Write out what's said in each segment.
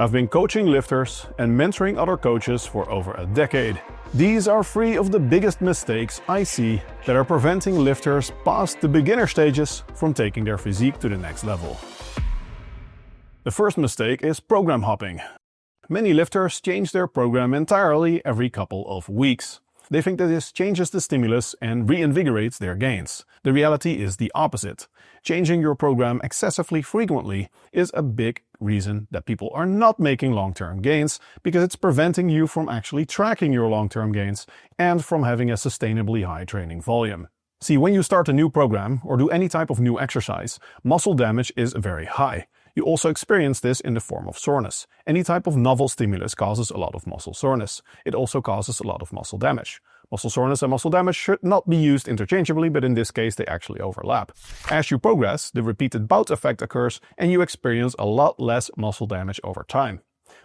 I've been coaching lifters and mentoring other coaches for over a decade. These are 3 of the biggest mistakes I see that are preventing lifters past the beginner stages from taking their physique to the next level. The first mistake is program hopping. Many lifters change their program entirely every couple of weeks. They think that this changes the stimulus and reinvigorates their gains. The reality is the opposite. Changing your program excessively frequently is a big reason that people are not making long-term gains, because it's preventing you from actually tracking your long-term gains and from having a sustainably high training volume. See, when you start a new program or do any type of new exercise, muscle damage is very high. You also experience this in the form of soreness. Any type of novel stimulus causes a lot of muscle soreness. It also causes a lot of muscle damage. Muscle soreness and muscle damage should not be used interchangeably, but in this case they actually overlap. As you progress, the repeated bout effect occurs and you experience a lot less muscle damage over time.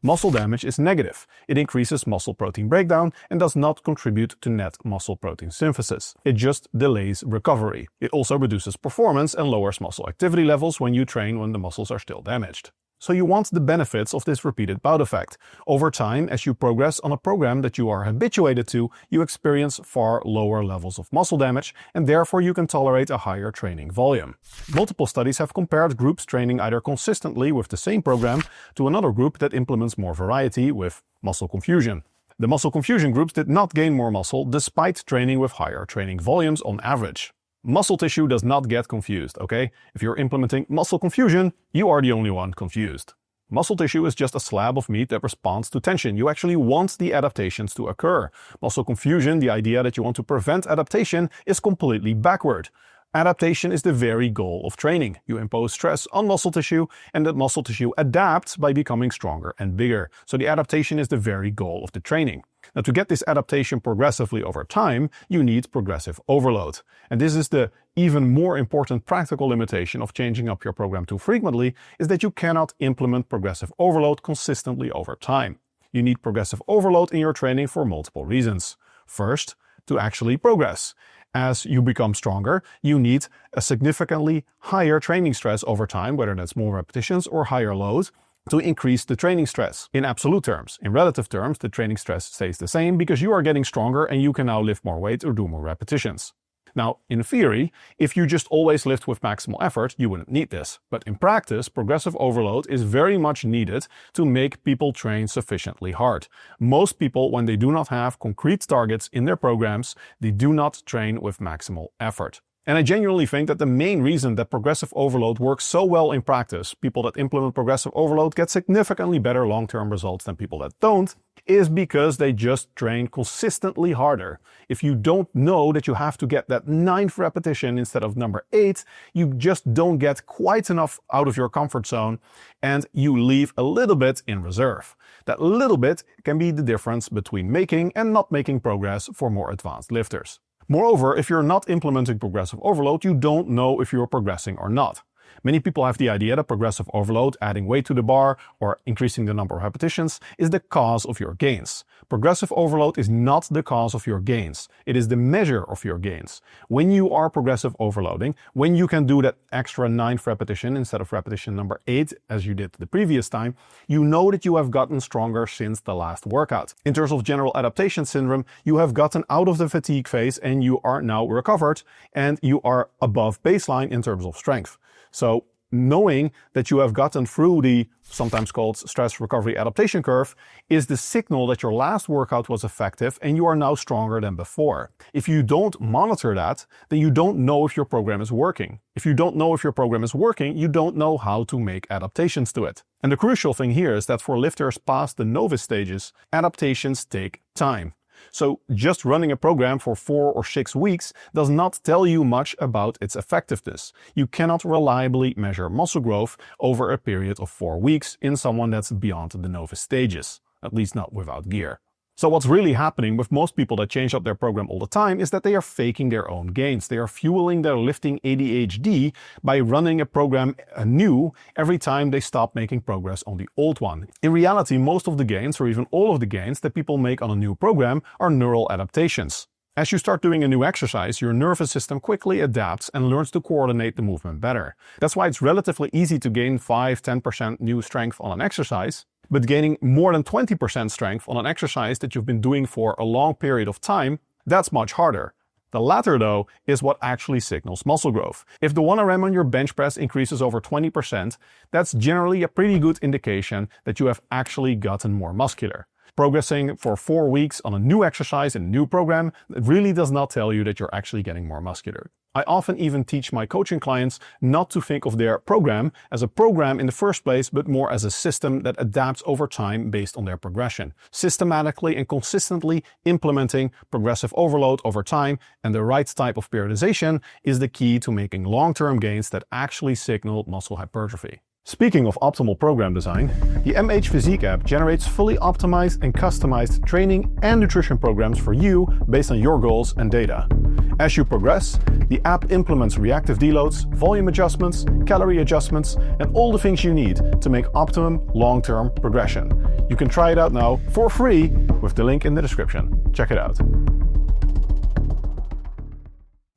Muscle damage is negative. It increases muscle protein breakdown and does not contribute to net muscle protein synthesis. It just delays recovery. It also reduces performance and lowers muscle activity levels when you train when the muscles are still damaged. So you want the benefits of this repeated bout effect. Over time, as you progress on a program that you are habituated to, you experience far lower levels of muscle damage and therefore you can tolerate a higher training volume. Multiple studies have compared groups training either consistently with the same program to another group that implements more variety with muscle confusion. The muscle confusion groups did not gain more muscle despite training with higher training volumes on average. Muscle tissue does not get confused, okay? If you're implementing muscle confusion, you are the only one confused. Muscle tissue is just a slab of meat that responds to tension. You actually want the adaptations to occur. Muscle confusion, the idea that you want to prevent adaptation, is completely backward. Adaptation is the very goal of training. You impose stress on muscle tissue and that muscle tissue adapts by becoming stronger and bigger. So the adaptation is the very goal of the training. Now, to get this adaptation progressively over time, you need progressive overload. And this is the even more important practical limitation of changing up your program too frequently, is that you cannot implement progressive overload consistently over time. You need progressive overload in your training for multiple reasons. First, to actually progress. As you become stronger, you need a significantly higher training stress over time, whether that's more repetitions or higher load, to increase the training stress in absolute terms. In relative terms, the training stress stays the same because you are getting stronger and you can now lift more weight or do more repetitions. Now, in theory, if you just always lift with maximal effort, you wouldn't need this. But in practice, progressive overload is very much needed to make people train sufficiently hard. Most people, when they do not have concrete targets in their programs, they do not train with maximal effort. And I genuinely think that the main reason that progressive overload works so well in practice, people that implement progressive overload get significantly better long-term results than people that don't, is because they just train consistently harder. If you don't know that you have to get that 9th repetition instead of number 8, you just don't get quite enough out of your comfort zone and you leave a little bit in reserve. That little bit can be the difference between making and not making progress for more advanced lifters. Moreover, if you're not implementing progressive overload, you don't know if you're progressing or not. Many people have the idea that progressive overload, adding weight to the bar or increasing the number of repetitions, is the cause of your gains. Progressive overload is not the cause of your gains. It is the measure of your gains. When you are progressive overloading, when you can do that extra 9th repetition instead of repetition number 8, as you did the previous time, you know that you have gotten stronger since the last workout. In terms of general adaptation syndrome, you have gotten out of the fatigue phase and you are now recovered and you are above baseline in terms of strength. So knowing that you have gotten through the sometimes called stress recovery adaptation curve is the signal that your last workout was effective and you are now stronger than before. If you don't monitor that, then you don't know if your program is working. If you don't know if your program is working, you don't know how to make adaptations to it. And the crucial thing here is that for lifters past the novice stages, adaptations take time. So just running a program for 4 or 6 weeks does not tell you much about its effectiveness. You cannot reliably measure muscle growth over a period of 4 weeks in someone that's beyond the novice stages, at least not without gear. So what's really happening with most people that change up their program all the time is that they are faking their own gains. They are fueling their lifting ADHD by running a program anew every time they stop making progress on the old one. In reality, most of the gains, or even all of the gains that people make on a new program, are neural adaptations. As you start doing a new exercise, your nervous system quickly adapts and learns to coordinate the movement better. That's why it's relatively easy to gain 5–10% new strength on an exercise, But gaining more than 20% strength on an exercise that you've been doing for a long period of time, that's much harder. The latter, though, is what actually signals muscle growth. If the 1RM on your bench press increases over 20%, that's generally a pretty good indication that you have actually gotten more muscular. Progressing for 4 weeks on a new exercise in a new program, it really does not tell you that you're actually getting more muscular. I often even teach my coaching clients not to think of their program as a program in the first place, but more as a system that adapts over time based on their progression. Systematically and consistently implementing progressive overload over time and the right type of periodization is the key to making long-term gains that actually signal muscle hypertrophy. Speaking of optimal program design, the MH Physique app generates fully optimized and customized training and nutrition programs for you based on your goals and data. As you progress, the app implements reactive deloads, volume adjustments, calorie adjustments, and all the things you need to make optimum long-term progression. You can try it out now for free with the link in the description. Check it out.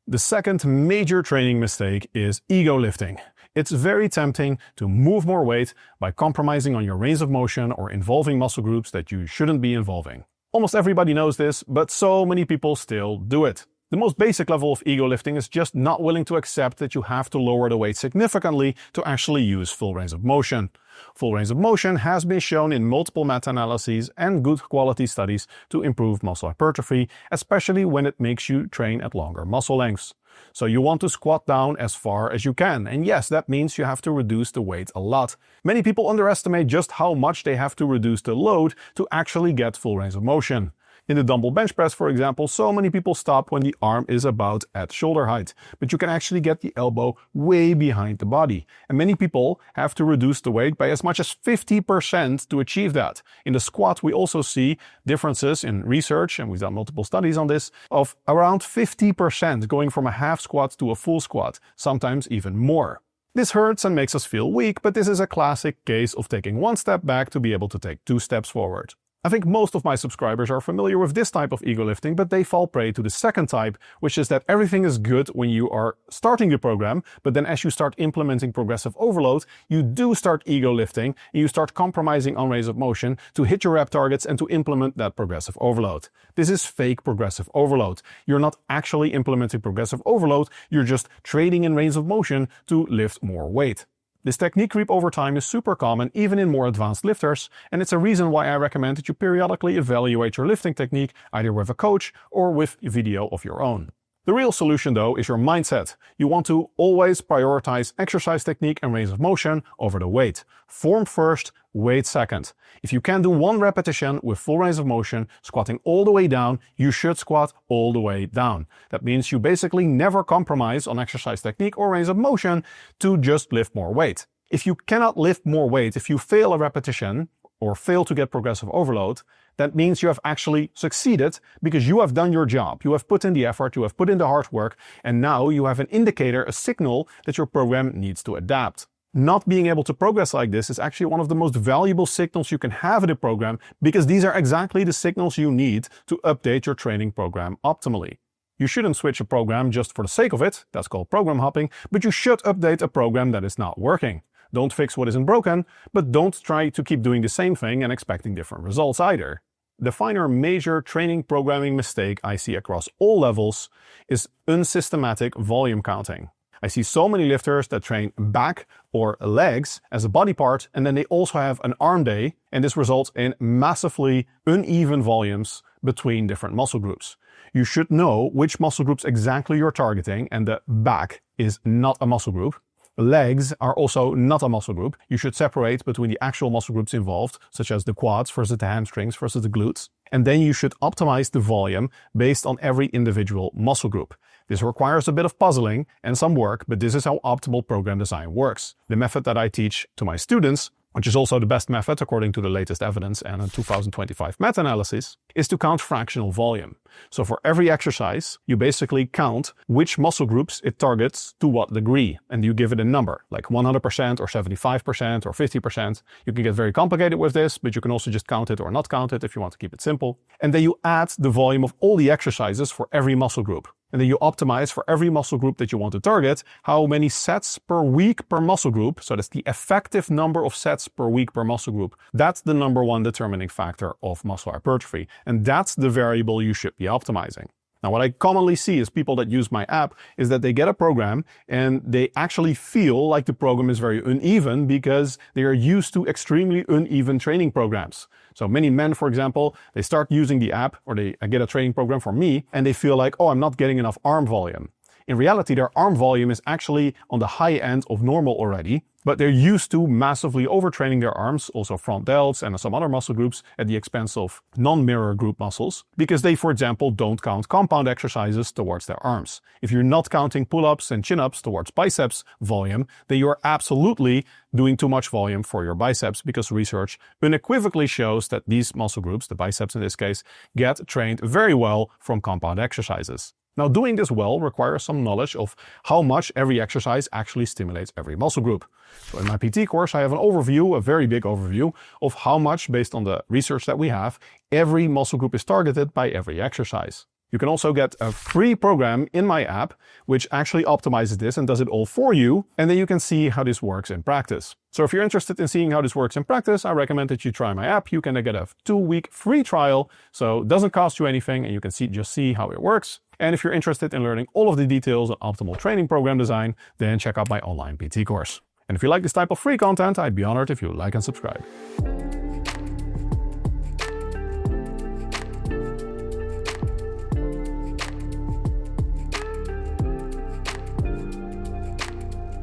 The second major training mistake is ego lifting. It's very tempting to move more weight by compromising on your range of motion or involving muscle groups that you shouldn't be involving. Almost everybody knows this, but so many people still do it. The most basic level of ego lifting is just not willing to accept that you have to lower the weight significantly to actually use full range of motion. Full range of motion has been shown in multiple meta-analyses and good quality studies to improve muscle hypertrophy, especially when it makes you train at longer muscle lengths. So you want to squat down as far as you can, and yes, that means you have to reduce the weight a lot. Many people underestimate just how much they have to reduce the load to actually get full range of motion. In the dumbbell bench press, for example, so many people stop when the arm is about at shoulder height, but you can actually get the elbow way behind the body. And many people have to reduce the weight by as much as 50% to achieve that. In the squat, we also see differences in research, and we've done multiple studies on this, of around 50% going from a half squat to a full squat, sometimes even more. This hurts and makes us feel weak, but this is a classic case of taking one step back to be able to take 2 steps forward. I think most of my subscribers are familiar with this type of ego lifting, but they fall prey to the second type, which is that everything is good when you are starting the program, but then as you start implementing progressive overload, you do start ego lifting and you start compromising on range of motion to hit your rep targets and to implement that progressive overload. This is fake progressive overload. You're not actually implementing progressive overload, you're just trading in range of motion to lift more weight. This technique creep over time is super common even in more advanced lifters, and it's a reason why I recommend that you periodically evaluate your lifting technique either with a coach or with a video of your own. The real solution though is your mindset. You want to always prioritize exercise technique and range of motion over the weight. Form first, weight second. If you can do 1 repetition with full range of motion, squatting all the way down, you should squat all the way down. That means you basically never compromise on exercise technique or range of motion to just lift more weight. If you cannot lift more weight, if you fail a repetition or fail to get progressive overload, that means you have actually succeeded because you have done your job. You have put in the effort, you have put in the hard work, and now you have an indicator, a signal that your program needs to adapt. Not being able to progress like this is actually one of the most valuable signals you can have in a program because these are exactly the signals you need to update your training program optimally. You shouldn't switch a program just for the sake of it, that's called program hopping, but you should update a program that is not working. Don't fix what isn't broken, but don't try to keep doing the same thing and expecting different results either. The final major training programming mistake I see across all levels is unsystematic volume counting. I see so many lifters that train back or legs as a body part and then they also have an arm day, and this results in massively uneven volumes between different muscle groups. You should know which muscle groups exactly you're targeting, and the back is not a muscle group. Legs are also not a muscle group. You should separate between the actual muscle groups involved, such as the quads versus the hamstrings versus the glutes. And then you should optimize the volume based on every individual muscle group. This requires a bit of puzzling and some work, but this is how optimal program design works. The method that I teach to my students, which is also the best method according to the latest evidence and a 2025 meta-analysis, is to count fractional volume. So for every exercise, you basically count which muscle groups it targets to what degree, and you give it a number, like 100% or 75% or 50%. You can get very complicated with this, but you can also just count it or not count it if you want to keep it simple. And then you add the volume of all the exercises for every muscle group. and then you optimize for every muscle group that you want to target, how many sets per week per muscle group, so that's the effective number of sets per week per muscle group. That's the number one determining factor of muscle hypertrophy, and that's the variable you should be optimizing. Now, what I commonly see is people that use my app is that they get a program and they actually feel like the program is very uneven because they are used to extremely uneven training programs. So many men, for example, they start using the app or they get a training program from me and they feel like, oh, I'm not getting enough arm volume. In reality, their arm volume is actually on the high end of normal already, but they're used to massively overtraining their arms, also front delts and some other muscle groups at the expense of non-mirror group muscles, because they, for example, don't count compound exercises towards their arms. If you're not counting pull-ups and chin-ups towards biceps volume, then you're absolutely doing too much volume for your biceps, because research unequivocally shows that these muscle groups, the biceps in this case, get trained very well from compound exercises. Now, doing this well requires some knowledge of how much every exercise actually stimulates every muscle group. So in my PT course, I have an overview, a very big overview, of how much, based on the research that we have, every muscle group is targeted by every exercise. You can also get a free program in my app, which actually optimizes this and does it all for you, and then you can see how this works in practice. So if you're interested in seeing how this works in practice, I recommend that you try my app. You can get a 2-week free trial, so it doesn't cost you anything, and you can just see how it works. And if you're interested in learning all of the details on optimal training program design, then check out my online PT course. And if you like this type of free content, I'd be honored if you like and subscribe.